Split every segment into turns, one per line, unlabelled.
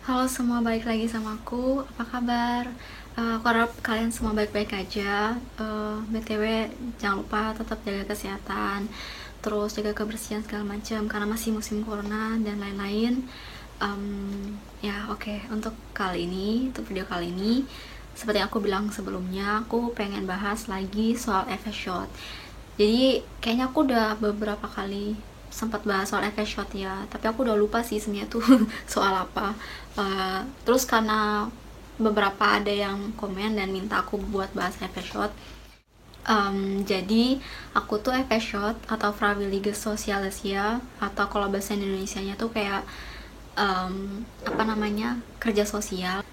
Halo semua, balik lagi sama aku. Apa kabar? Aku harap kalian semua baik-baik aja. BTW, jangan lupa tetap jaga kesehatan, terus jaga kebersihan segala macam karena masih musim corona dan lain-lain. Ya, oke. Untuk video kali ini, seperti yang aku bilang sebelumnya, aku pengen bahas lagi soal efek shot. Jadi kayaknya aku udah beberapa kali sempat bahas soal efek shot ya, tapi aku udah lupa sih sebenarnya tuh soal apa. Terus karena beberapa ada yang komen dan minta aku buat bahas efek shot. Jadi aku tuh efek shot atau Freiwillige Sozialisia, atau kalau bahasa Indonesianya tuh kayak apa namanya, kerja sosial.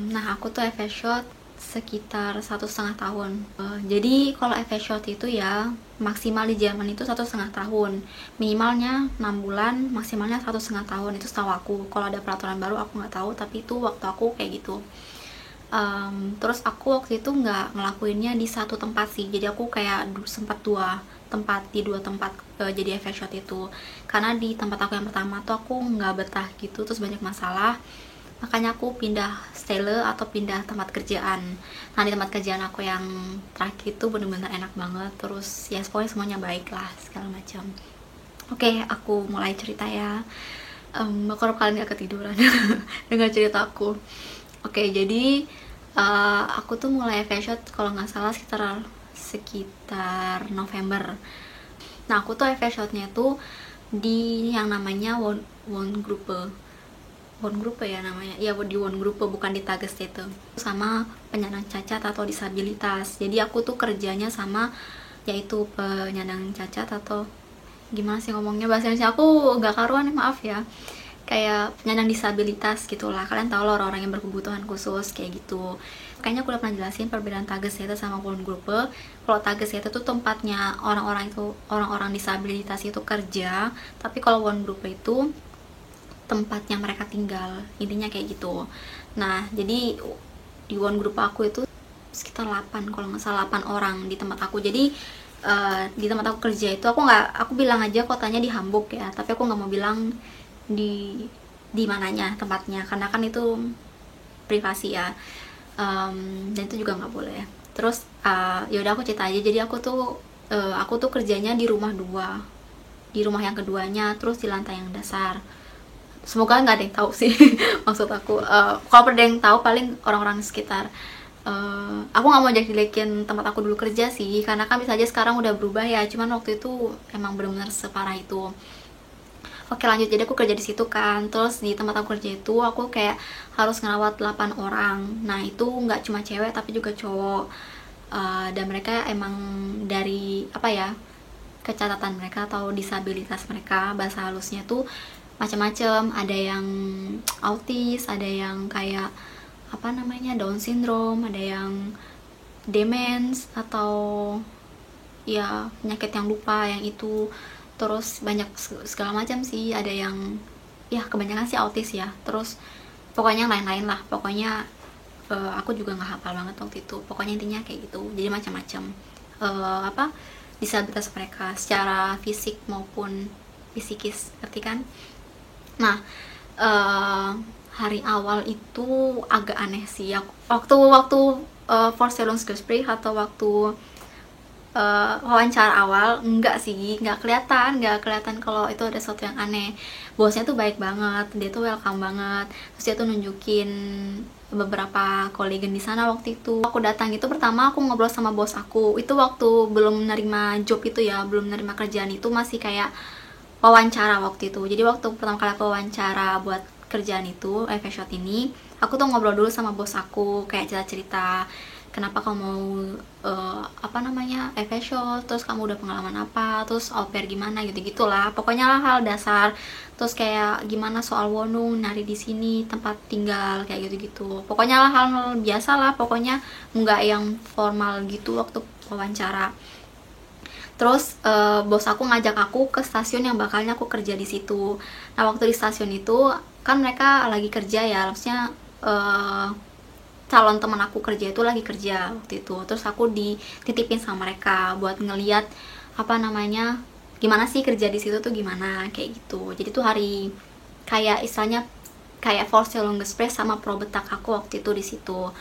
Nah, aku tuh efek shot sekitar 1,5 tahun. Jadi kalau efek shot itu ya maksimal di Jerman itu 1,5 tahun, minimalnya 6 bulan, maksimalnya 1,5 tahun, itu setahu aku. Kalau ada peraturan baru aku nggak tahu, tapi itu waktu aku kayak gitu. Terus aku waktu itu nggak ngelakuinnya di satu tempat sih, jadi aku kayak sempat di dua tempat jadi efek shot itu, karena di tempat aku yang pertama tuh aku nggak betah gitu, terus banyak masalah, makanya aku pindah style atau pindah tempat kerjaan. Nah, di tempat kerjaan aku yang terakhir itu bener-bener enak banget, terus ya pokoknya semuanya baik lah segala macam. Oke, aku mulai cerita ya. Aku harap kalian gak ketiduran dengan cerita aku. Oke, jadi aku tuh mulai face shot kalau nggak salah sekitar November. Nah, aku tuh face shotnya tuh di yang namanya Wohngruppe ya namanya. Ya, di Wohngruppe, bukan di Tagesstätte. Sama penyandang cacat atau disabilitas. Jadi aku tuh kerjanya sama yaitu penyandang cacat atau gimana sih ngomongnya, bahasa Indonesia aku nggak karuan, maaf ya, kayak penyandang disabilitas gitulah. Kalian tahu loh, orang-orang yang berkebutuhan khusus kayak gitu. Kayaknya aku udah pernah jelasin perbedaan Tagesstätte sama Wohngruppe. Kalau Tagesstätte itu tempatnya orang-orang disabilitas itu kerja, tapi kalau Wohngruppe itu tempatnya mereka tinggal, intinya kayak gitu. Nah, jadi di Wohngruppe aku itu sekitar 8, kalau nggak salah 8 orang di tempat aku. Jadi di tempat aku kerja itu aku bilang aja kotanya di Hamburg ya, tapi aku nggak mau bilang di mananya tempatnya, karena kan itu privasi ya. Dan itu juga nggak boleh. Terus ya udah, aku cerita aja. Jadi aku tuh kerjanya di rumah dua, di rumah yang keduanya, terus di lantai yang dasar. Semoga nggak ada yang tahu sih maksud aku. Kalau ada yang tahu paling orang-orang sekitar. Aku nggak mau jelek-jelekin tempat aku dulu kerja sih, karena kan bisa aja sekarang udah berubah ya, cuman waktu itu emang benar-benar separah itu. Oke, lanjut. Jadi aku kerja di situ kan, terus di tempat aku kerja itu aku kayak harus ngerawat 8 orang. Nah, itu nggak cuma cewek tapi juga cowok. Dan mereka emang dari apa ya, kecacatan mereka atau disabilitas mereka, bahasa halusnya tuh macam-macam. Ada yang autis, ada yang kayak apa namanya, Down syndrome, ada yang demens atau ya penyakit yang lupa yang itu. Terus banyak segala macam sih, ada yang ya kebanyakan sih autis ya, terus pokoknya yang lain-lain lah. Pokoknya aku juga nggak hafal banget waktu itu, pokoknya intinya kayak gitu. Jadi macam-macam apa disabilitas mereka secara fisik maupun psikis, ngerti kan? Nah, hari awal itu agak aneh sih. Waktu Vorstellungsgespräch atau waktu wawancara awal, nggak kelihatan kalau itu ada sesuatu yang aneh. Bosnya tuh baik banget, dia tuh welcome banget, terus dia tuh nunjukin beberapa kolegen di sana. Waktu itu aku datang itu pertama aku ngobrol sama bos aku itu waktu belum menerima job itu ya, belum menerima kerjaan itu, masih kayak wawancara waktu itu. Jadi waktu pertama kali aku wawancara buat kerjaan itu, efek shot ini, aku tuh ngobrol dulu sama bos aku, kayak cerita-cerita kenapa kamu mau apa namanya, efek shot, terus kamu udah pengalaman apa, terus au pair gimana, gitu-gitulah. Pokoknya hal dasar. Terus kayak gimana soal Wonung, nyari di sini tempat tinggal, kayak gitu-gitu. Pokoknya hal biasa lah, pokoknya nggak yang formal gitu waktu wawancara. Terus bos aku ngajak aku ke stasiun yang bakalnya aku kerja di situ. Nah, waktu di stasiun itu kan mereka lagi kerja ya, maksudnya calon teman aku kerja itu lagi kerja waktu itu. Terus aku dititipin sama mereka buat ngeliat apa namanya, gimana sih kerja di situ tuh, gimana kayak gitu. Jadi tuh hari kayak istilahnya kayak force longest press sama pro betak aku waktu itu di situ.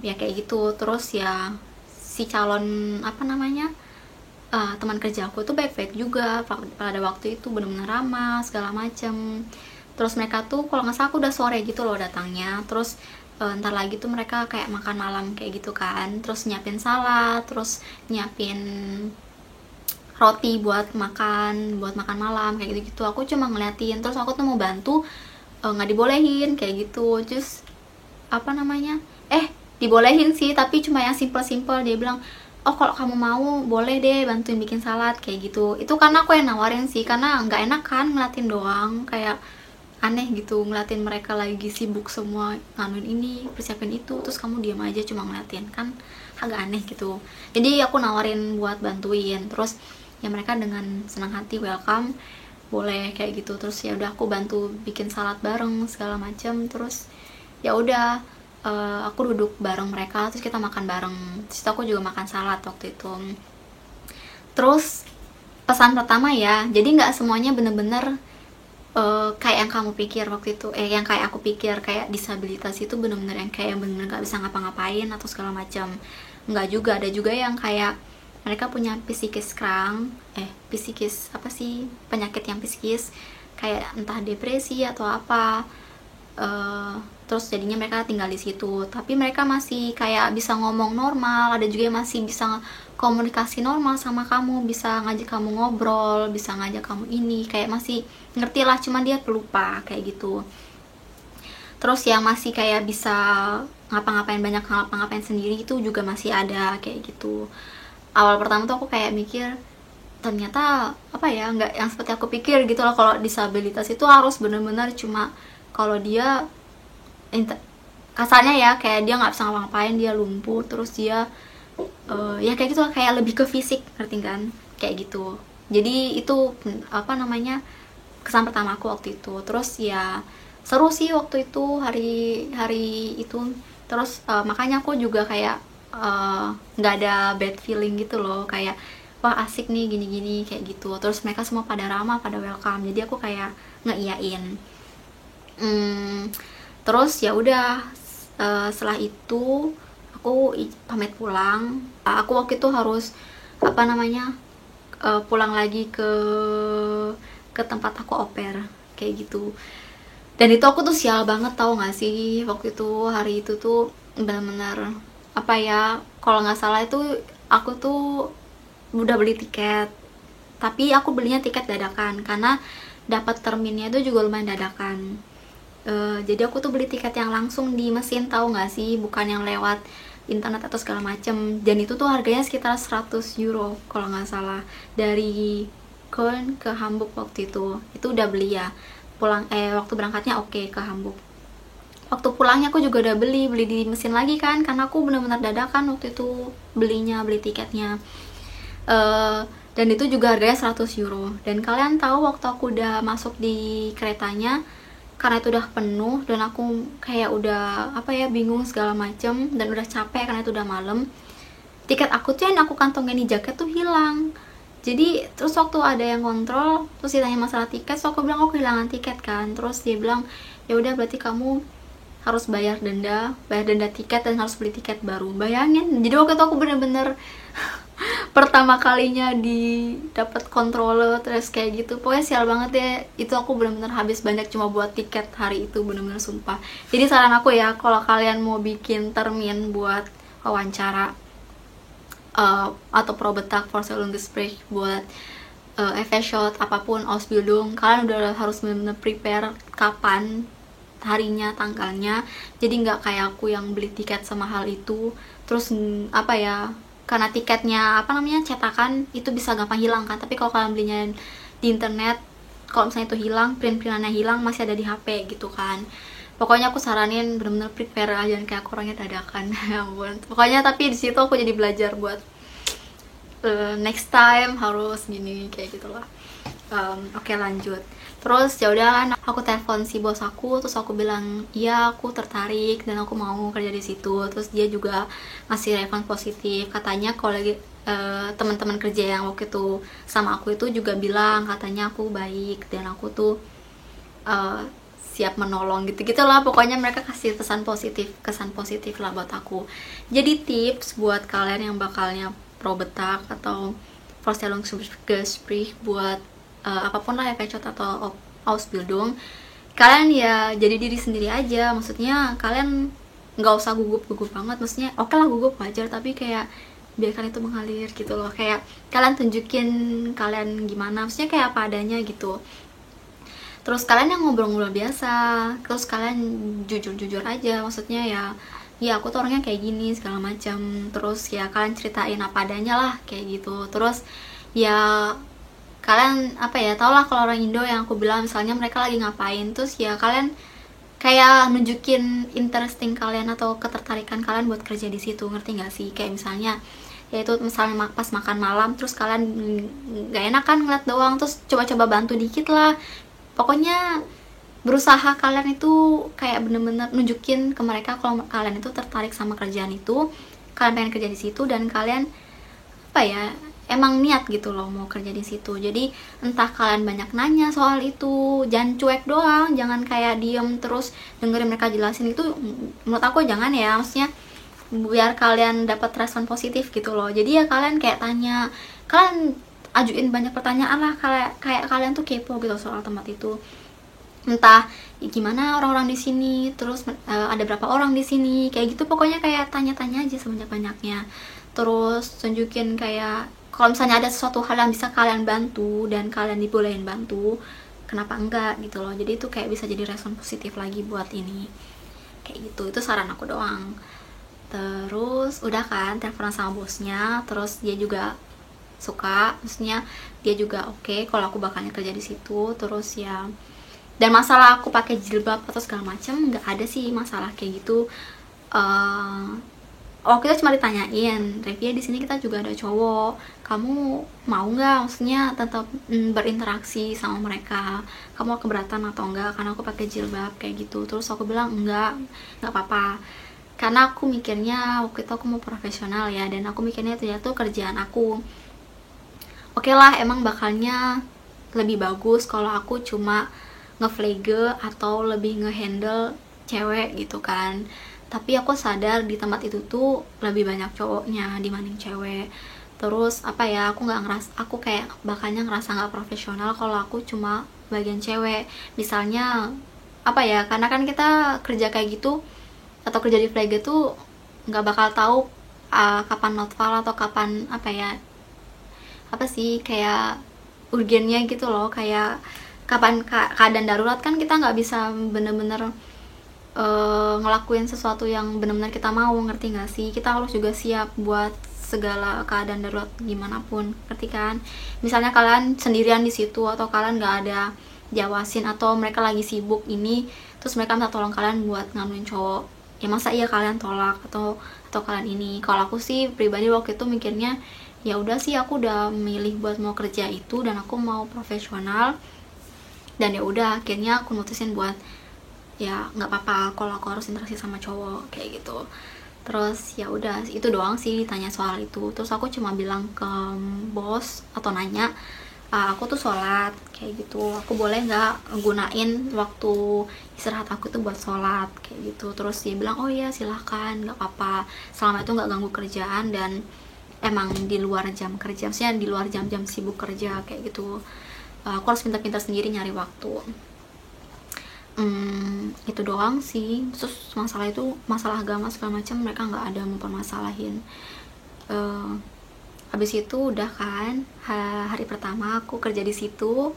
Ya kayak gitu. Terus ya si calon apa namanya teman kerja aku tuh baik-baik juga pada waktu itu, bener-bener ramah segala macem. Terus mereka tuh kalau nggak salah aku udah sore gitu loh datangnya. Terus ntar lagi tuh mereka kayak makan malam kayak gitu kan. Terus nyiapin salad, terus nyiapin roti buat makan malam kayak gitu-gitu. Aku cuma ngeliatin, terus aku tuh mau bantu, nggak dibolehin kayak gitu. Terus apa namanya dibolehin sih, tapi cuma yang simple-simple. Dia bilang, oh kalau kamu mau boleh deh bantuin bikin salad kayak gitu. Itu karena aku yang nawarin sih, karena nggak enak kan ngeliatin doang, kayak aneh gitu ngeliatin mereka lagi sibuk semua nganuin ini, persiapin itu, terus kamu diam aja cuma ngeliatin, kan agak aneh gitu. Jadi aku nawarin buat bantuin, terus ya mereka dengan senang hati welcome, boleh kayak gitu. Terus ya udah aku bantu bikin salad bareng segala macam. Terus ya udah aku duduk bareng mereka, terus kita makan bareng. Terus aku juga makan salad waktu itu. Terus pesan pertama ya, jadi nggak semuanya bener-bener kayak yang kamu pikir waktu itu, yang kayak aku pikir, kayak disabilitas itu bener-bener yang kayak bener-bener nggak bisa ngapa-ngapain atau segala macam. Nggak juga, ada juga yang kayak mereka punya psikis kerang, psikis apa sih, penyakit yang psikis, kayak entah depresi atau apa. Terus jadinya mereka tinggal di situ, tapi mereka masih kayak bisa ngomong normal. Ada juga yang masih bisa komunikasi normal sama kamu, bisa ngajak kamu ngobrol, bisa ngajak kamu ini, kayak masih ngerti lah, cuma dia pelupa kayak gitu. Terus yang masih kayak bisa ngapa-ngapain, banyak ngapa-ngapain sendiri, itu juga masih ada kayak gitu. Awal pertama tuh aku kayak mikir, ternyata apa ya, nggak yang seperti aku pikir gitu loh. Kalau disabilitas itu harus bener-bener cuma kalau dia kasarnya ya kayak dia nggak bisa ngapa-ngapain, dia lumpuh, terus dia ya kayak gitu lah, kayak lebih ke fisik, ngerti kan, kayak gitu. Jadi itu apa namanya kesan pertama aku waktu itu. Terus ya seru sih waktu itu, hari itu. Terus makanya aku juga kayak nggak ada bad feeling gitu loh, kayak wah asik nih gini-gini kayak gitu. Terus mereka semua pada ramah, pada welcome, jadi aku kayak ngeiyain. Terus ya udah setelah itu aku pamit pulang. Aku waktu itu harus apa namanya pulang lagi ke tempat aku oper kayak gitu. Dan itu aku tuh sial banget, tau gak sih, waktu itu hari itu tuh benar-benar apa ya, kalau nggak salah itu aku tuh udah beli tiket, tapi aku belinya tiket dadakan karena dapat terminnya itu juga lumayan dadakan. Jadi aku tuh beli tiket yang langsung di mesin, tahu nggak sih, bukan yang lewat internet atau segala macem. Dan itu tuh harganya sekitar 100 euro kalau nggak salah, dari Köln ke Hamburg waktu itu udah beli ya. Waktu berangkatnya oke, ke Hamburg. Waktu pulangnya aku juga udah beli di mesin lagi kan, karena aku benar-benar dadakan waktu itu beli tiketnya. Dan itu juga harganya 100 euro. Dan kalian tahu waktu aku udah masuk di keretanya, karena itu udah penuh dan aku kayak udah apa ya, bingung segala macem dan udah capek karena itu udah malam, tiket aku tuh yang aku kantongin di jaket tuh hilang. Jadi terus waktu ada yang kontrol, terus ditanya masalah tiket, so aku bilang aku kehilangan tiket kan. Terus dia bilang ya udah berarti kamu harus bayar denda tiket dan harus beli tiket baru. Bayangin, jadi waktu itu aku bener-bener pertama kalinya dapat controller terus kayak gitu. Pokoknya sial banget ya, itu aku bener-bener habis banyak cuma buat tiket hari itu, bener-bener sumpah. Jadi saran aku ya, kalau kalian mau bikin termin buat wawancara atau probetak Vorstellungsgespräch buat shot apapun, Ausbildung, kalian udah harus bener-bener prepare kapan harinya, tanggalnya. Jadi nggak kayak aku yang beli tiket sama hal itu terus apa ya, karena tiketnya apa namanya cetakan itu bisa gampang hilang kan. Tapi kalau kalian belinya di internet, kalau misalnya itu hilang, print-printannya hilang, masih ada di HP gitu kan. Pokoknya aku saranin bener-bener prepare aja, kayak aku orangnya dadakan. Ya ampun. Pokoknya tapi di situ aku jadi belajar buat next time harus gini kayak gitulah. Oke, lanjut. Terus ya udah kan, aku telepon si bos aku, terus aku bilang iya aku tertarik dan aku mau kerja di situ. Terus dia juga ngasih respon positif, katanya kalau lagi teman-teman kerja yang waktu itu sama aku itu juga bilang katanya aku baik dan aku tuh siap menolong gitu-gitu lah. Pokoknya mereka kasih kesan positif lah buat aku. Jadi tips buat kalian yang bakalnya pro-betak atau Vorstellungsgespräch buat apapun lah FECOT atau Ausbildung, kalian ya jadi diri sendiri aja. Maksudnya kalian nggak usah gugup banget, maksudnya oke lah gugup wajar, tapi kayak biarkan itu mengalir gitu loh. Kayak kalian tunjukin kalian gimana, maksudnya kayak apa adanya gitu. Terus kalian yang ngobrol-ngobrol biasa, terus kalian jujur aja, maksudnya ya aku tuh orangnya kayak gini segala macam. Terus ya kalian ceritain apa adanya lah kayak gitu. Terus ya kalian apa ya, tau lah kalau orang Indo yang aku bilang, misalnya mereka lagi ngapain, terus ya kalian kayak nunjukin interesting kalian atau ketertarikan kalian buat kerja di situ, ngerti nggak sih? Kayak misalnya yaitu misalnya pas makan malam, terus kalian nggak enak kan ngeliat doang, terus coba-coba bantu dikit lah. Pokoknya berusaha kalian itu kayak bener-bener nunjukin ke mereka kalau kalian itu tertarik sama kerjaan itu, kalian pengen kerja di situ, dan kalian apa ya, emang niat gitu loh mau kerja di situ. Jadi entah kalian banyak nanya soal itu, jangan cuek doang, jangan kayak diem terus dengerin mereka jelasin. Itu menurut aku jangan ya, maksudnya biar kalian dapat respon positif gitu loh. Jadi ya kalian kayak tanya, kalian ajuin banyak pertanyaan lah, kayak kalian tuh kepo gitu soal tempat itu. Entah gimana orang-orang di sini, terus ada berapa orang di sini, kayak gitu. Pokoknya kayak tanya-tanya aja sebanyak-banyaknya. Terus tunjukin kayak kalau misalnya ada sesuatu hal yang bisa kalian bantu dan kalian dibolehin bantu, kenapa enggak gitu loh. Jadi itu kayak bisa jadi respon positif lagi buat ini, kayak gitu. Itu saran aku doang. Terus udah kan teleponan sama bosnya, terus dia juga suka, maksudnya dia juga oke kalau aku bakalnya kerja di situ. Terus ya, dan masalah aku pakai jilbab atau segala macam nggak ada sih masalah kayak gitu. Waktu itu cuma ditanyain, Revia di sini kita juga ada cowok, kamu mau nggak, maksudnya tetap berinteraksi sama mereka, kamu keberatan atau enggak karena aku pakai jilbab kayak gitu. Terus aku bilang nggak apa-apa, karena aku mikirnya waktu itu aku mau profesional ya, dan aku mikirnya itu ya tuh kerjaan aku. Oke lah, emang bakalnya lebih bagus kalau aku cuma ngeflege atau lebih ngehandle cewek gitu kan. Tapi aku sadar di tempat itu tuh lebih banyak cowoknya dibanding cewek. Terus apa ya, aku nggak ngeras, aku kayak bakalnya ngerasa nggak profesional kalau aku cuma bagian cewek. Misalnya apa ya, karena kan kita kerja kayak gitu atau kerja di flege tuh nggak bakal tahu kapan notval atau kapan apa ya, apa sih kayak urgennya gitu loh, kayak kapan keadaan darurat kan kita nggak bisa bener-bener ngelakuin sesuatu yang benar-benar kita mau, ngerti nggak sih? Kita harus juga siap buat segala keadaan darurat gimana pun, ngerti kan? Misalnya kalian sendirian di situ atau kalian nggak ada jawasin atau mereka lagi sibuk ini, terus mereka minta tolong kalian buat nganuin cowok, ya masa iya kalian tolak atau kalian ini? Kalau aku sih pribadi waktu itu mikirnya ya udah sih, aku udah milih buat mau kerja itu dan aku mau profesional, dan ya udah akhirnya aku mutusin buat ya nggak apa-apa kalau aku harus interaksi sama cowok kayak gitu. Terus ya udah itu doang sih ditanya soal itu. Terus aku cuma bilang ke bos atau nanya, aku tuh sholat kayak gitu, aku boleh nggak gunain waktu istirahat aku tuh buat sholat kayak gitu. Terus dia bilang oh iya silahkan, nggak apa-apa selama itu nggak ganggu kerjaan dan emang di luar jam kerja, maksudnya di luar jam-jam sibuk kerja kayak gitu. Aku harus pintar-pintar sendiri nyari waktu. Itu doang sih. Terus masalah itu, masalah agama segala macam mereka nggak ada mempermasalahin. Habis itu udah kan hari pertama aku kerja di situ,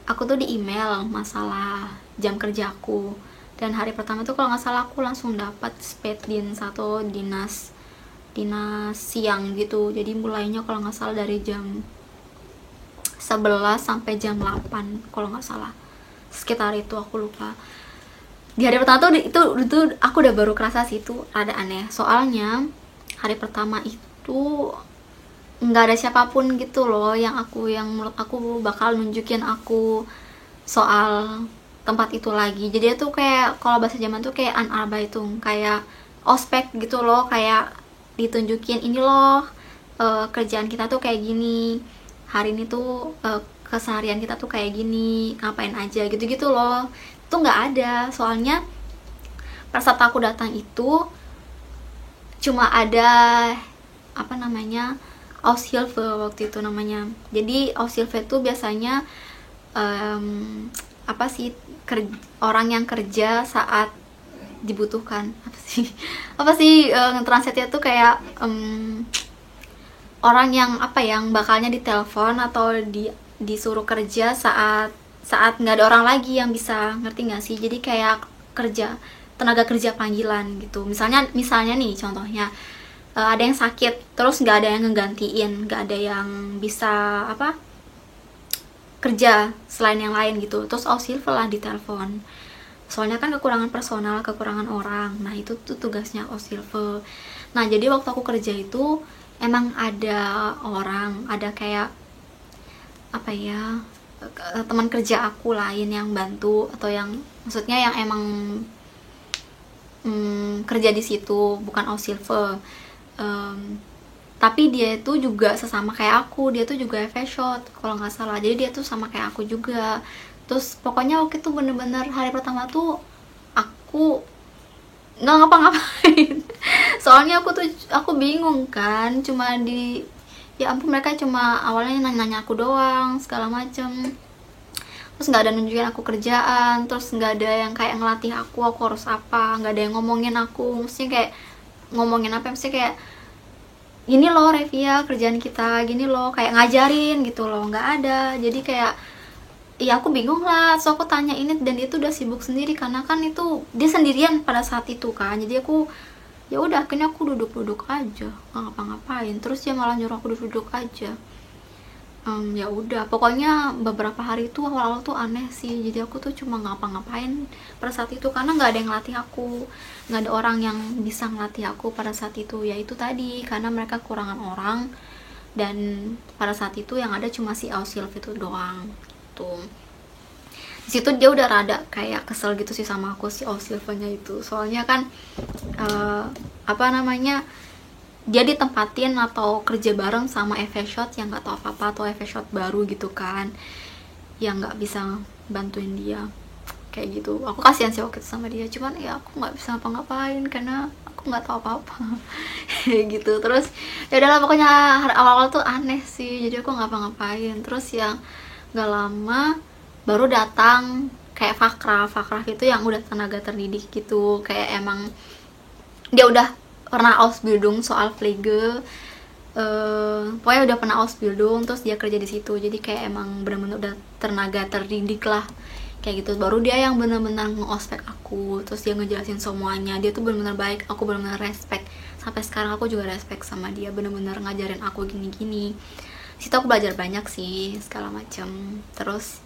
aku tuh di email masalah jam kerjaku, dan hari pertama tuh kalau nggak salah aku langsung dapat spedin satu dinas siang gitu. Jadi mulainya kalau nggak salah dari jam 11 sampai jam 8 kalau nggak salah, sekitar itu, aku lupa. Di hari pertama tuh itu aku udah baru kerasa sih itu ada aneh. Soalnya hari pertama itu nggak ada siapapun gitu loh yang menurut aku bakal nunjukin aku soal tempat itu lagi. Jadi itu kayak kalau bahasa zaman tuh kayak Anarbeitung, kayak ospek gitu loh, kayak ditunjukin ini loh kerjaan kita tuh kayak gini, hari ini tuh keseharian kita tuh kayak gini, ngapain aja gitu-gitu loh. tuh nggak ada. Soalnya pada saat aku datang itu cuma ada apa namanya, Aushilfe waktu itu namanya. Jadi Aushilfe itu biasanya apa sih, orang yang kerja saat dibutuhkan, apa sih nge-translate-nya tuh kayak orang yang apa, yang bakalnya ditelepon atau disuruh kerja saat nggak ada orang lagi yang bisa, ngerti nggak sih? Jadi kayak tenaga kerja panggilan gitu. Misalnya nih contohnya, ada yang sakit terus nggak ada yang ngegantiin, nggak ada yang bisa apa kerja selain yang lain gitu, terus Aushilfe lah ditelepon. Soalnya kan kekurangan personal, kekurangan orang. Nah itu tuh tugasnya Aushilfe. Nah jadi waktu aku kerja itu emang ada orang, ada kayak apa ya, teman kerja aku lain yang bantu, atau yang maksudnya yang emang kerja di situ, bukan Aushilfe. Tapi dia itu juga sesama kayak aku, dia tuh juga FS-shot kalau nggak salah, jadi dia tuh sama kayak aku juga. Terus pokoknya waktu itu bener-bener hari pertama tuh aku nggak ngapa-ngapain. Soalnya aku bingung kan, ya ampun, mereka cuma awalnya nanya-nanya aku doang segala macem, terus nggak ada nunjukin aku kerjaan, terus nggak ada yang kayak ngelatih aku harus apa, nggak ada yang ngomongin aku, mestinya kayak ngomongin apa, mestinya kayak gini loh Revia, kerjaan kita gini loh, kayak ngajarin gitu loh, nggak ada. Jadi kayak ya aku bingung lah, so aku tanya ini, dan dia tuh udah sibuk sendiri karena kan itu dia sendirian pada saat itu kan. Jadi aku ya udah, akhirnya aku duduk-duduk aja, nggak ngapa-ngapain. Terus dia malah nyuruh aku duduk-duduk aja. Ya udah, pokoknya beberapa hari itu awal-awal tuh aneh sih. Jadi aku tuh cuma ngapa-ngapain pada saat itu karena nggak ada yang ngelatih aku, nggak ada orang yang bisa ngelatih aku pada saat itu. Ya itu tadi, karena mereka kurangan orang, dan pada saat itu yang ada cuma si Aushilfe itu doang tuh. Di situ dia udah rada kayak kesel gitu sih sama aku, si Aushilfe-nya itu. Soalnya kan apa namanya, dia ditempatin atau kerja bareng sama FS-shot yang nggak tahu apa-apa, atau FS-shot baru gitu kan, yang nggak bisa bantuin dia kayak gitu. Aku kasihan sih waktu itu sama dia, cuman ya aku nggak bisa ngapa-ngapain karena aku nggak tahu apa-apa. Gitu. Terus ya udahlah, pokoknya awal-awal tuh aneh sih, jadi aku ngapa-ngapain. Terus yang nggak lama baru datang kayak Fakraf itu yang udah tenaga terdidik gitu, kayak emang dia udah pernah Ausbildung soal Pflege, pokoknya udah pernah Ausbildung, terus dia kerja di situ. Jadi kayak emang bener-bener udah tenaga terdidik lah kayak gitu. Baru dia yang bener-bener nge-ospek aku, terus dia ngejelasin semuanya. Dia tuh bener-bener baik, aku bener-bener respect. Sampai sekarang aku juga respect sama dia, bener-bener ngajarin aku gini-gini. Situ aku belajar banyak sih segala macam. Terus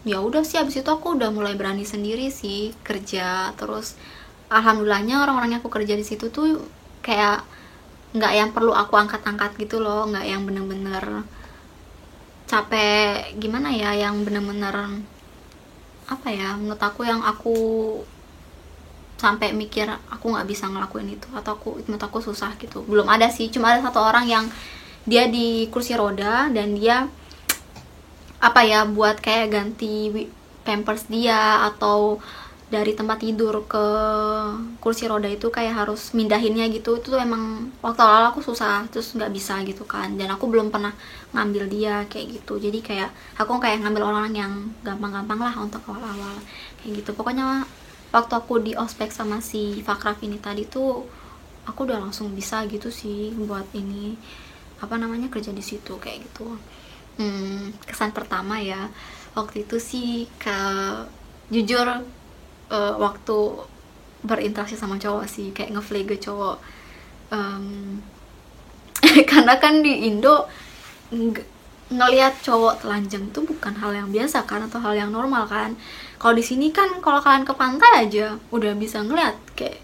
ya udah sih, abis itu aku udah mulai berani sendiri sih kerja. Terus alhamdulillahnya orang-orang yang aku kerja di situ tuh kayak nggak yang perlu aku angkat-angkat gitu loh, nggak yang bener-bener capek gimana ya, yang bener-bener apa ya, menurut aku yang aku sampai mikir aku nggak bisa ngelakuin itu, atau menurut aku susah gitu. Belum ada sih, cuma ada satu orang yang dia di kursi roda, dan dia apa ya, buat kayak ganti pampers dia, atau dari tempat tidur ke kursi roda itu kayak harus mindahinnya gitu. Itu tuh emang waktu awal aku susah, terus nggak bisa gitu kan, dan aku belum pernah ngambil dia kayak gitu. Jadi kayak aku kayak ngambil orang yang gampang-gampang lah untuk awal-awal kayak gitu. Pokoknya waktu aku di ospek sama si Fakraf ini tadi tuh aku udah langsung bisa gitu sih buat ini apa namanya, kerja di situ kayak gitu. Kesan pertama ya waktu itu sih, jujur waktu berinteraksi sama cowok sih, kayak ngeflege cowok. Karena kan di Indo ngelihat cowok telanjang itu bukan hal yang biasa kan, atau hal yang normal kan. Kalau di sini kan, kalau kalian ke pantai aja udah bisa ngeliat kayak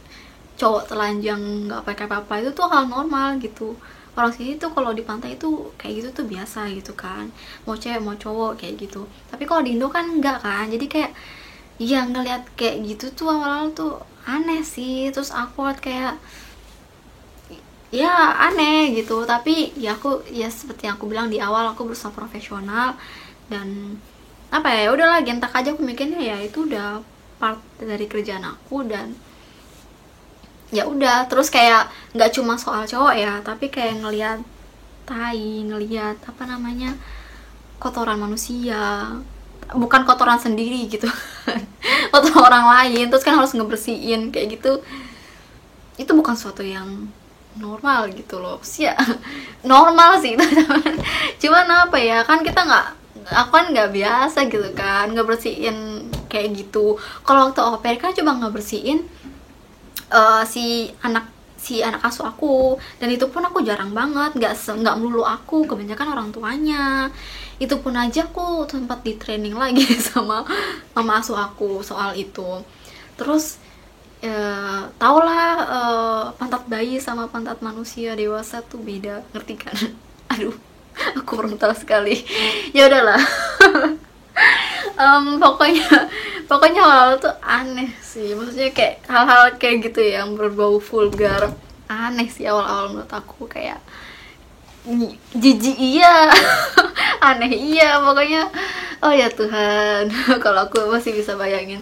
cowok telanjang nggak pakai apa-apa, itu tuh hal normal gitu. Orang sini tuh kalau di pantai itu kayak gitu tuh biasa gitu kan, mau cewek mau cowok kayak gitu. Tapi kalau di Indo kan enggak kan, jadi kayak ya ngeliat kayak gitu tuh awal-awal tuh aneh sih. Terus awkward, kayak ya aneh gitu. Tapi ya aku, ya seperti yang aku bilang di awal, aku berusaha profesional, dan apa ya, udahlah gentak aja. Aku mikirnya ya itu udah part dari kerjaan aku. Dan ya udah, terus kayak nggak cuma soal cowok ya, tapi kayak ngelihat tai, ngelihat apa namanya, kotoran manusia, bukan kotoran sendiri gitu kotoran orang lain, terus kan harus ngebersihin kayak gitu. Itu bukan suatu yang normal gitu loh sih ya. Normal sih itu cuman apa ya, kan kita nggak, aku kan nggak biasa gitu kan ngebersihin kayak gitu. Kalau waktu au pair kan coba ngebersihin si anak asuh aku, dan itu pun aku jarang banget, nggak melulu aku, kebanyakan orang tuanya. Itu pun aja aku sempat di training lagi sama mama asuh aku soal itu. Terus tau lah, pantat bayi sama pantat manusia dewasa tuh beda, ngerti kan? Aduh, aku frontal sekali. Ya udahlah. Pokoknya awal-awal tuh aneh sih, maksudnya kayak hal-hal kayak gitu ya, yang berbau vulgar, aneh sih awal-awal menurut aku. Kayak jijik iya aneh iya, pokoknya oh ya Tuhan kalau aku masih bisa bayangin,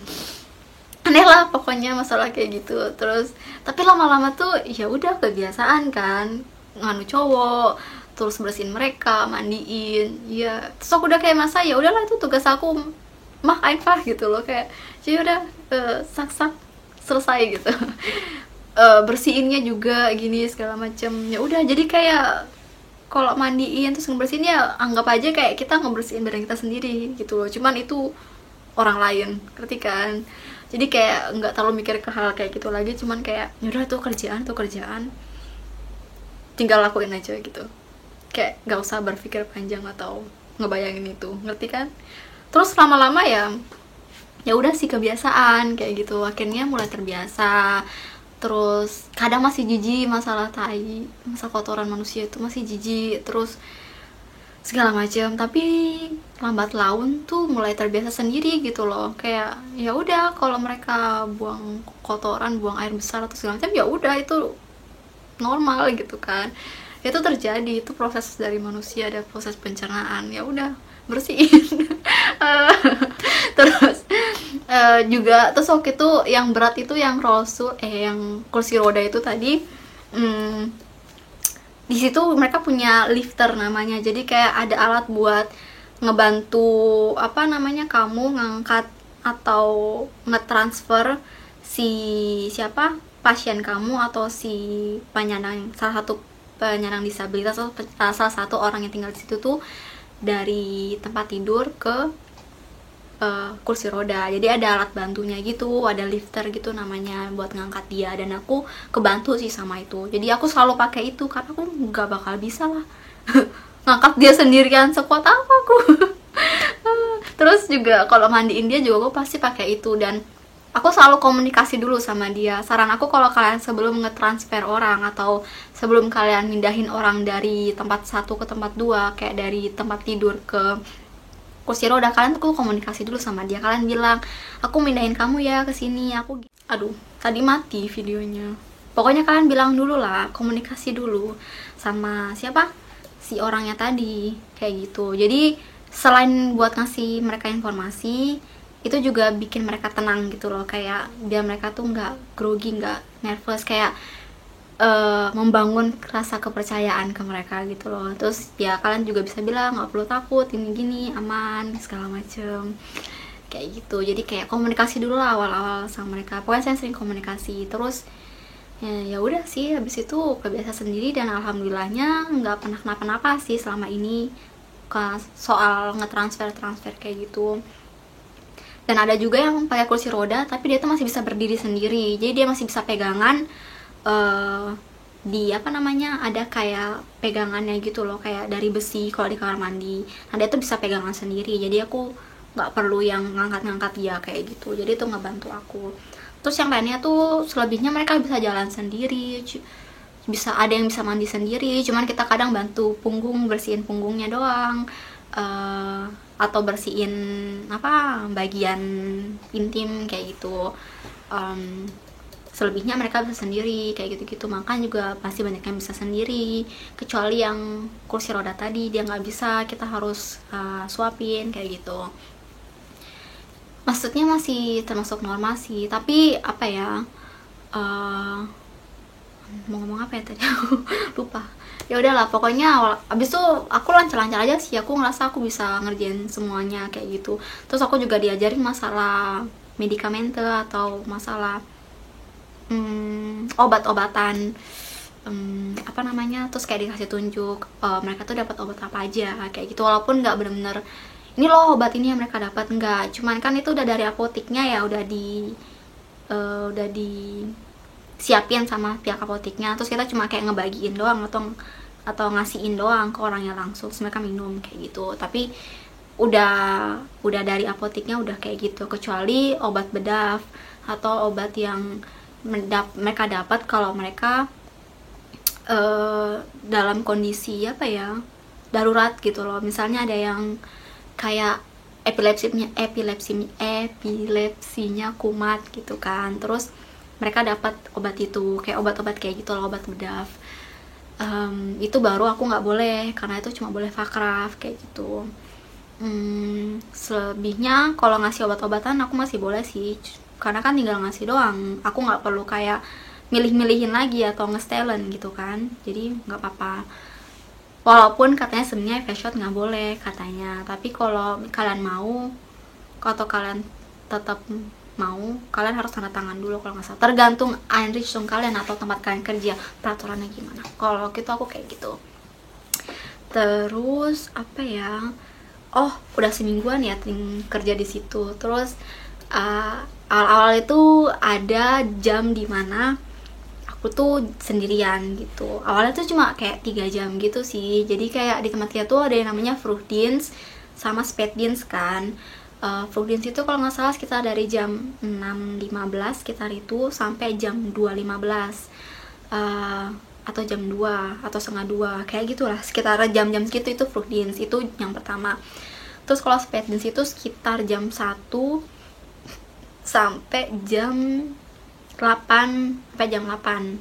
aneh lah pokoknya masalah kayak gitu. Terus tapi lama-lama tuh ya udah kebiasaan kan, nganu cowok, terus bersihin mereka, mandiin ya. Terus aku udah kayak masa ya udahlah, itu tugas aku mah einfach gitu loh, kayak jadi udah sak-sak selesai gitu. Bersihinnya juga gini segala macem, ya udah. Jadi kayak kalau mandiin terus ngebersihin ya anggap aja kayak kita ngebersihin badan kita sendiri gitu loh, cuman itu orang lain, ngerti kan? Jadi kayak nggak terlalu mikir ke hal kayak gitu lagi, cuman kayak yaudah tuh kerjaan, tinggal lakuin aja gitu, kayak nggak usah berpikir panjang atau ngebayangin itu, ngerti kan? Terus lama-lama ya udah sih kebiasaan kayak gitu, akhirnya mulai terbiasa. Terus kadang masih jijik masalah tai, masalah kotoran manusia itu masih jijik, terus segala macam. Tapi lambat laun tuh mulai terbiasa sendiri gitu loh, kayak ya udah kalau mereka buang kotoran, buang air besar atau segala macam, ya udah itu normal gitu kan. Itu terjadi, itu proses dari manusia, ada proses pencernaan, ya udah bersihin. Terus juga terus waktu itu yang berat itu yang yang kursi roda itu tadi, di situ mereka punya lifter namanya, jadi kayak ada alat buat ngebantu apa namanya, kamu ngangkat atau ngetransfer siapa pasien kamu atau si penyandang, salah satu penyandang disabilitas atau salah satu orang yang tinggal di situ tuh, dari tempat tidur ke kursi roda. Jadi ada alat bantunya gitu, ada lifter gitu namanya buat ngangkat dia, dan aku kebantu sih sama itu. Jadi aku selalu pakai itu karena aku nggak bakal bisa lah ngangkat dia sendirian, sekuat apa aku. Terus juga kalau mandiin dia juga aku pasti pakai itu, dan aku selalu komunikasi dulu sama dia. Saran aku kalau kalian sebelum ngetransfer orang atau sebelum kalian mindahin orang dari tempat satu ke tempat dua, kayak dari tempat tidur ke kursi roda, kalian tuh komunikasi dulu sama dia. Kalian bilang, aku mindahin kamu ya ke sini, aku aduh tadi mati videonya. Pokoknya kalian bilang dulu lah, komunikasi dulu sama siapa, si orangnya tadi, kayak gitu. Jadi selain buat ngasih mereka informasi, itu juga bikin mereka tenang gitu loh, kayak biar mereka tuh nggak grogi, nggak nervous, kayak membangun rasa kepercayaan ke mereka gitu loh. Terus ya kalian juga bisa bilang nggak perlu takut, ini gini aman segala macem kayak gitu. Jadi kayak komunikasi dulu lah awal-awal sama mereka. Pokoknya saya sering komunikasi. Terus ya udah sih, habis itu kebiasa sendiri, dan alhamdulillahnya nggak pernah kenapa-napa sih selama ini soal ngetransfer kayak gitu. Dan ada juga yang pakai kursi roda tapi dia tuh masih bisa berdiri sendiri, jadi dia masih bisa pegangan di apa namanya, ada kayak pegangannya gitu loh, kayak dari besi kalau di kamar mandi. Nah dia tuh bisa pegangan sendiri, jadi aku nggak perlu yang ngangkat-ngangkat dia kayak gitu. Jadi itu ngebantu aku. Terus yang lainnya tuh selebihnya mereka bisa jalan sendiri, bisa ada yang bisa mandi sendiri, cuman kita kadang bantu punggung, bersihin punggungnya doang, atau bersihin apa bagian intim kayak gitu. Selebihnya mereka bisa sendiri kayak gitu-gitu. Makan juga pasti banyak yang bisa sendiri, kecuali yang kursi roda tadi dia nggak bisa, kita harus suapin kayak gitu. maksudnya masih termasuk normal sih, tapi apa ya, eh, mau ngomong apa ya tadi aku lupa. Ya udahlah, pokoknya abis itu aku lancar-lancar aja sih, aku ngerasa aku bisa ngerjain semuanya kayak gitu. Terus aku juga diajarin masalah medikamente atau masalah obat-obatan, apa namanya, terus kayak dikasih tunjuk mereka tuh dapat obat apa aja kayak gitu, walaupun nggak bener-bener ini loh obat ini yang mereka dapat, nggak, cuman kan itu udah dari apoteknya ya, udah disiapin sama pihak apoteknya, terus kita cuma kayak ngebagiin doang atau ngasihin doang ke orangnya langsung, terus mereka minum kayak gitu. Tapi udah dari apoteknya udah kayak gitu, kecuali obat bedah atau obat yang mereka dapat kalau mereka dalam kondisi apa ya, darurat gitu loh. Misalnya ada yang kayak epilepsinya kumat gitu kan, terus mereka dapat obat itu, kayak obat-obat kayak gitu loh, obat bedah. Itu baru aku nggak boleh, karena itu cuma boleh fakraf kayak gitu. Selebihnya kalau ngasih obat-obatan aku masih boleh sih, karena kan tinggal ngasih doang, aku nggak perlu kayak milih-milihin lagi atau nge-stelen gitu kan, jadi nggak apa-apa. Walaupun katanya sebenarnya face shot nggak boleh katanya, tapi kalau kalian mau atau kalian tetap mau, kalian harus tanda tangan dulu kalau nggak salah, tergantung Einrichtung kalian atau tempat kalian kerja peraturannya gimana. Kalau gitu aku kayak gitu. Terus apa ya, oh udah semingguan ya kerja di situ. Terus awal-awal itu ada jam dimana aku tuh sendirian gitu. Awalnya tuh cuma kayak 3 jam gitu sih, jadi kayak di tempat kita tuh ada yang namanya Frühdienst sama Spätdienst kan. Frühdienst itu kalau nggak salah sekitar dari jam 6.15 sekitar itu sampai jam 2.15, atau jam 2 atau setengah 2 kayak gitulah, sekitar jam-jam segitu. Itu Frühdienst itu yang pertama. Terus kalau Spätdienst itu sekitar jam 1 sampai jam 8 sampai jam 8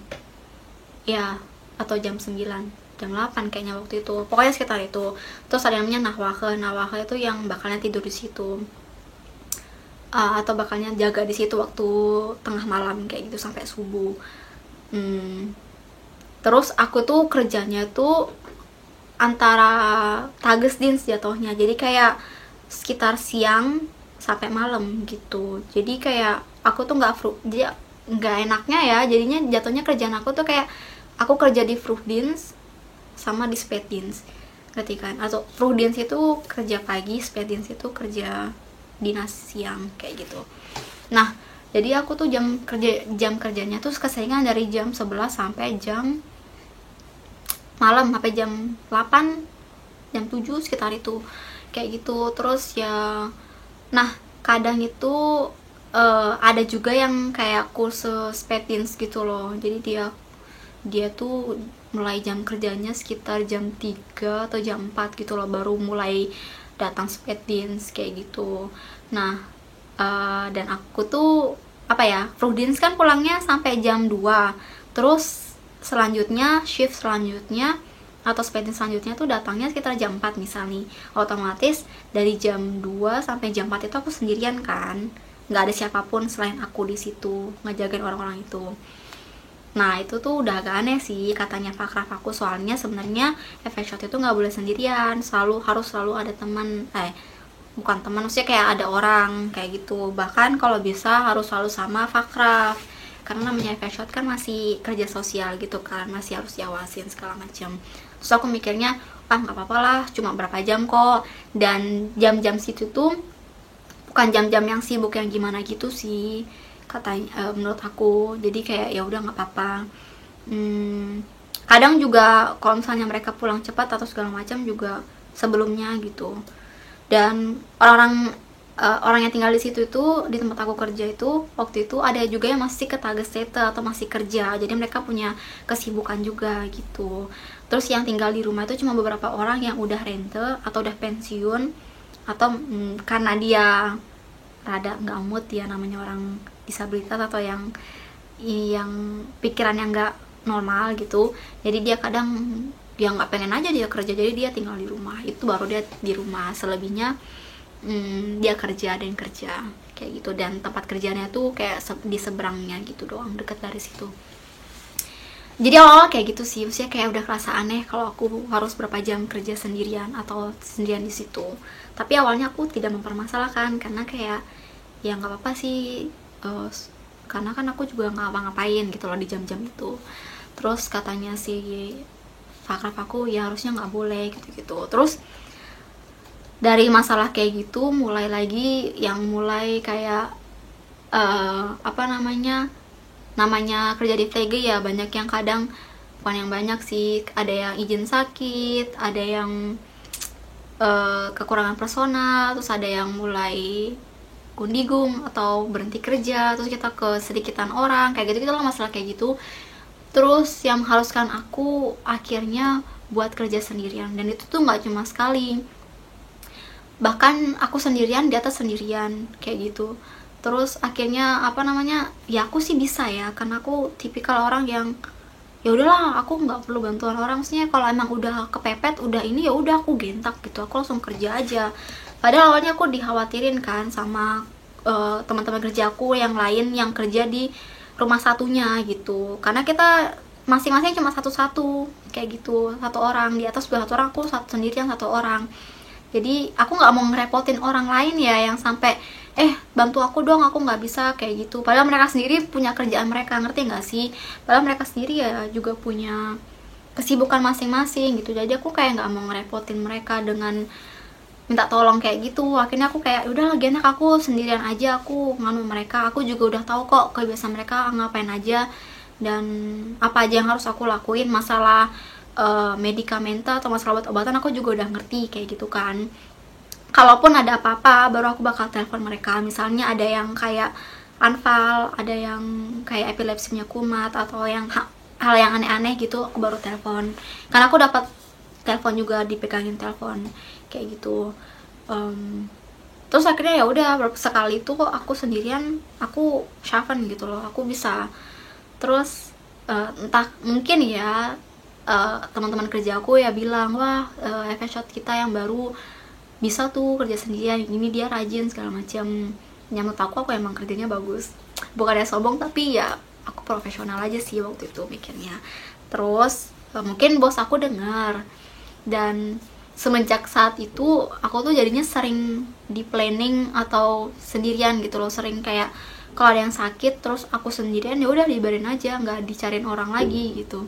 ya, atau jam 9 jam 8 kayaknya waktu itu, pokoknya sekitar itu. Terus ada yang namanya Nawache itu yang bakalnya tidur di situ, atau bakalnya jaga di situ waktu tengah malam kayak gitu sampai subuh. Terus aku tuh kerjanya tuh antara Tagesdienst jatuhnya, jadi kayak sekitar siang sampai malam gitu. Jadi kayak aku tuh nggak enaknya ya, jadinya jatuhnya kerjaan aku tuh kayak aku kerja di Frühdienst sama di Spätdienst, ngerti kan? Atau Frühdienst itu kerja pagi, Spätdienst itu kerja dinas siang kayak gitu. Nah, jadi aku tuh jam kerjanya tuh keseringan dari jam 11 sampai jam malam, sampai jam 8 jam 7 sekitar itu kayak gitu. Terus ya, nah kadang itu ada juga yang kayak kursus Spätdienst gitu loh, jadi dia tuh mulai jam kerjanya sekitar jam 3 atau jam 4 gitu loh, baru mulai datang Spätdienst kayak gitu. Nah, dan aku tuh apa ya, Frühdienst kan pulangnya sampai jam 2, terus selanjutnya shift selanjutnya atau Spätdienst selanjutnya tuh datangnya sekitar jam 4 misalnya. Otomatis dari jam 2 sampai jam 4 itu aku sendirian kan, nggak ada siapapun selain aku di situ ngejagain orang-orang itu. Nah itu tuh udah agak aneh sih katanya fakraf aku, soalnya sebenarnya efek shot itu nggak boleh sendirian, harus selalu ada teman, bukan teman, maksudnya kayak ada orang kayak gitu. Bahkan kalau bisa harus selalu sama fakraf, karena namanya efek shot kan masih kerja sosial gitu kan, masih harus diawasin segala macam. Terus aku mikirnya, nggak apa-apa lah, cuma berapa jam kok, dan jam-jam situ tuh bukan jam-jam yang sibuk yang gimana gitu sih katanya, menurut aku. Jadi kayak ya udah nggak apa-apa. Kadang juga kalau misalnya mereka pulang cepat atau segala macam juga sebelumnya gitu. Dan orang yang tinggal di situ itu, di tempat aku kerja itu waktu itu ada juga yang masih ke Tagesstätte atau masih kerja, jadi mereka punya kesibukan juga gitu. Terus yang tinggal di rumah itu cuma beberapa orang yang udah rente atau udah pensiun, atau karena dia rada nggak mood ya, namanya orang disabilitas atau yang pikirannya nggak normal gitu, jadi dia kadang dia nggak pengen aja dia kerja, jadi dia tinggal di rumah. Itu baru dia di rumah, selebihnya dia kerja, ada yang kerja kayak gitu. Dan tempat kerjanya tuh kayak di seberangnya gitu doang, deket dari situ. Jadi awal kayak gitu sih, maksudnya kayak udah kerasa aneh kalau aku harus berapa jam kerja sendirian atau sendirian di situ. Tapi awalnya aku tidak mempermasalahkan karena kayak ya nggak apa-apa sih, karena kan aku juga nggak ngapa-ngapain gitu loh di jam-jam itu. Terus katanya si fakraf aku ya harusnya nggak boleh gitu-gitu. Terus dari masalah kayak gitu mulai lagi yang mulai kayak apa namanya kerja di VG ya, banyak yang kadang, bukan yang banyak sih, ada yang izin sakit, ada yang kekurangan personal, terus ada yang mulai gundigung atau berhenti kerja, terus kita ke sedikitan orang kayak gitu lah, masalah kayak gitu. Terus yang mengharuskan aku akhirnya buat kerja sendirian, dan itu tuh nggak cuma sekali, bahkan aku sendirian di atas sendirian kayak gitu. Terus akhirnya ya aku sih bisa ya, karena aku tipikal orang yang ya udahlah, aku nggak perlu bantuan orang. Maksudnya kalau emang udah kepepet, udah ini ya udah aku gentak gitu, aku langsung kerja aja. Padahal awalnya aku dikhawatirin kan sama teman-teman kerja aku yang lain yang kerja di rumah satunya gitu, karena kita masing-masing cuma satu-satu kayak gitu, satu orang di atas satu orang, aku sendirian satu orang. Jadi aku nggak mau ngerepotin orang lain ya, yang sampai bantu aku dong, aku nggak bisa kayak gitu. Padahal mereka sendiri punya kerjaan mereka, ngerti nggak sih? Padahal mereka sendiri ya juga punya kesibukan masing-masing gitu. Jadi aku kayak nggak mau ngerepotin mereka dengan minta tolong kayak gitu. Akhirnya aku kayak udah lagi enak, aku sendirian aja, aku nganu mereka. Aku juga udah tahu kok kebiasaan mereka ngapain aja dan apa aja yang harus aku lakuin. Masalah medikamenta atau masalah obat-obatan aku juga udah ngerti kayak gitu kan. Kalaupun ada apa-apa baru aku bakal telepon mereka. Misalnya ada yang kayak anfal, ada yang kayak epilepsi punya kumat, atau yang hal yang aneh-aneh gitu, aku baru telepon. Karena aku dapat telepon juga, dipegangin telepon kayak gitu. Terus akhirnya ya udah, sekali itu kok aku sendirian, aku syafen gitu loh, aku bisa. Terus entah mungkin ya teman-teman kerja aku ya bilang, wah Shot kita yang baru bisa tuh kerja sendirian, ini dia rajin segala macam. Menurut aku emang kerjanya bagus, bukannya sombong, tapi ya aku profesional aja sih waktu itu mikirnya. Terus mungkin bos aku dengar, dan semenjak saat itu aku tuh jadinya sering di planning atau sendirian gitu loh, sering kayak kalau ada yang sakit terus aku sendirian ya udah dibarin aja, nggak dicariin orang lagi gitu.